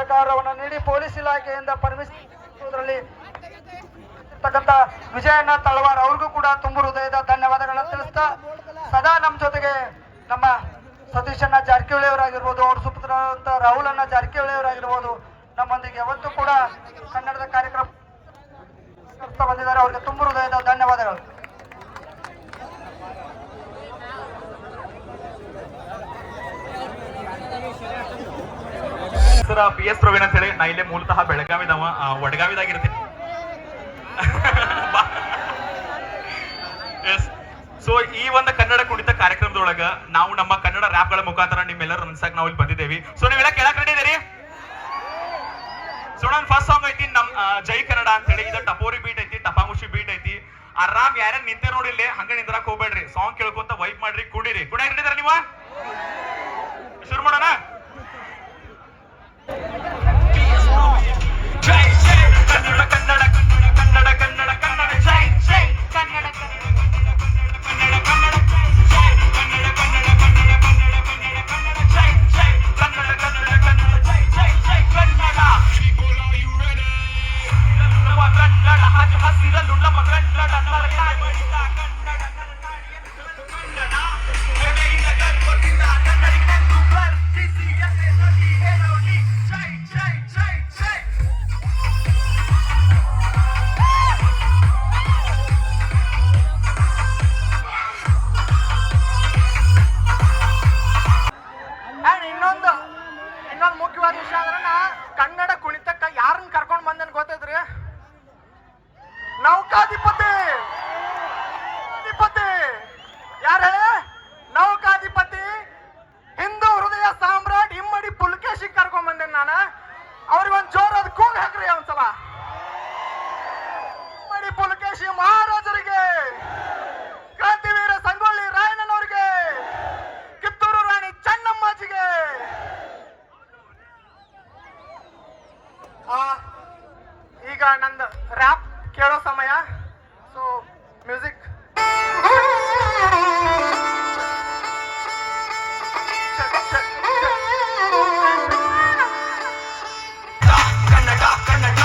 ಸಹಕಾರವನ್ನು ನೀಡಿ ಪೊಲೀಸ್ ಇಲಾಖೆಯಿಂದ ಪರ್ಮಿಷನ್ ಇರ್ತಕ್ಕಂಥ ವಿಜಯಣ್ಣ ತಳವಾರ್ ಅವ್ರಿಗೂ ಕೂಡ ತುಂಬ ಹೃದಯದ ಧನ್ಯವಾದಗಳನ್ನ ತಿಳಿಸ್ತಾ ಸದಾ ನಮ್ಮ ಜೊತೆಗೆ ನಮ್ಮ ಸತೀಶಣ್ಣ ಜಾರಕಿಹೊಳಿ ಅವರಾಗಿರ್ಬೋದು, ಅವ್ರ ಸುಪುತ್ರ ಅಂತ ರಾಹುಲ್ ಅಣ್ಣ ಜಾರಕಿಹೊಳಿ ಅವರಾಗಿರ್ಬೋದು, ನಮ್ಮೊಂದಿಗೆ ಯಾವತ್ತೂ ಕೂಡ ಕನ್ನಡದ ಕಾರ್ಯಕ್ರಮ ಬಂದಿದ್ದಾರೆ. ಅವರಿಗೆ ತುಂಬ ಹೃದಯದ ಧನ್ಯವಾದಗಳು. ಸರ್ ಪಿ ಎಸ್ ಪ್ರವೀಣ್ ಅಂತ ಹೇಳಿ ನಾ ಇಲ್ಲೇ ಮೂಲತಃ ಬೆಳಗಾವಿದವ, ವಡಗಾವಿದಾಗಿರ್ತೀನಿ. ಸೊ ಈ ಒಂದು ಕನ್ನಡ ಕುಣಿತ ಕಾರ್ಯಕ್ರಮದೊಳಗ ನಾವು ನಮ್ಮ ಕನ್ನಡ ರ್ಯಾಪ್ ಗಳ ಮುಖಾಂತರ ನಿಮ್ಮೆಲ್ಲರ ಮನಸ್ಸಾಗ ನಾವು ಇಲ್ಲಿ ಬಂದಿದ್ದೇವೆ. ಸೊ ನೀವೆಲ್ಲ ಕೇಳಕ್ ರೆಡಿ ಇದೀರಿ? ಸೊ ನನ್ನ ಫಸ್ಟ್ ಸಾಂಗ್ ಐತಿ ನಮ್ ಜೈ ಕನ್ನಡ ಅಂತ ಹೇಳಿ. ಇದು ಟಪೋರಿ ಬೀಟ್ ಐತಿ, ಟಪಾಂಗುಷಿ ಬೀಟ್ ಐತಿ. ಆರಾಮ್ ಯಾರ್ಯಾರು ನಿಂತೆ ನೋಡಿಲ್ಲಿ ಹಂಗ ನಿಂದ್ರಾಕ್ ಹೋಗ್ಬೇಡ್ರಿ, ಸಾಂಗ್ ಕೇಳ್ಕೊಂತ ವೈಪ್ ಮಾಡ್ರಿ, ಕುಡಿರಿ. ಕುಡಿಯಾಕ ರೆಡಿದಾರ ನೀವು? ಶುರು ಮಾಡೋಣ. ಇನ್ನೊಂದು ಮುಖ್ಯವಾದ ವಿಷಯ ಅಂದ್ರೆ ನಾ ಕನ್ನಡ ಕುಣಿತಕ್ಕ ಯಾರನ್ನ ಕರ್ಕೊಂಡ್ ಬಂದೇನ್ ಗೊತ್ತೈತ್ರಿ? ನೌಕಾಧಿಪತಿ ಯಾರ ಹೇಳಿ? ನೌಕಾಧಿಪತಿ ಹಿಂದೂ ಹೃದಯ ಸಾಮ್ರಾಟ್ ಇಮ್ಮಡಿ ಪುಲಕೇಶಿ ಕರ್ಕೊಂಡ್ ಬಂದೇನ್ ನಾನು. ಅವ್ರಿಗೊಂದ್ ಜೋರಾದ ಕೂಗ್ ಹಾಕ್ರಿ ಒಂದ್ಸಲ. ಇಮ್ಮಡಿ ಪುಲಕೇಶಿ ಮಹಾರಾಜರಿಗೆ, ಕ್ರಾಂತಿವೀರ ಸಂಗೊಳ್ಳಿ ರಾಯಣ್ಣನವರಿಗೆ, ಕಿತ್ತೂರು ರಾಣಿ ಚೆನ್ನಮ್ಮಾಜಿಗೆ. ಈಗ ನಂದು ರ್ಯಾಪ್ ಕೇಳೋ ಸಮಯ. So music. ಕನ್ನಡ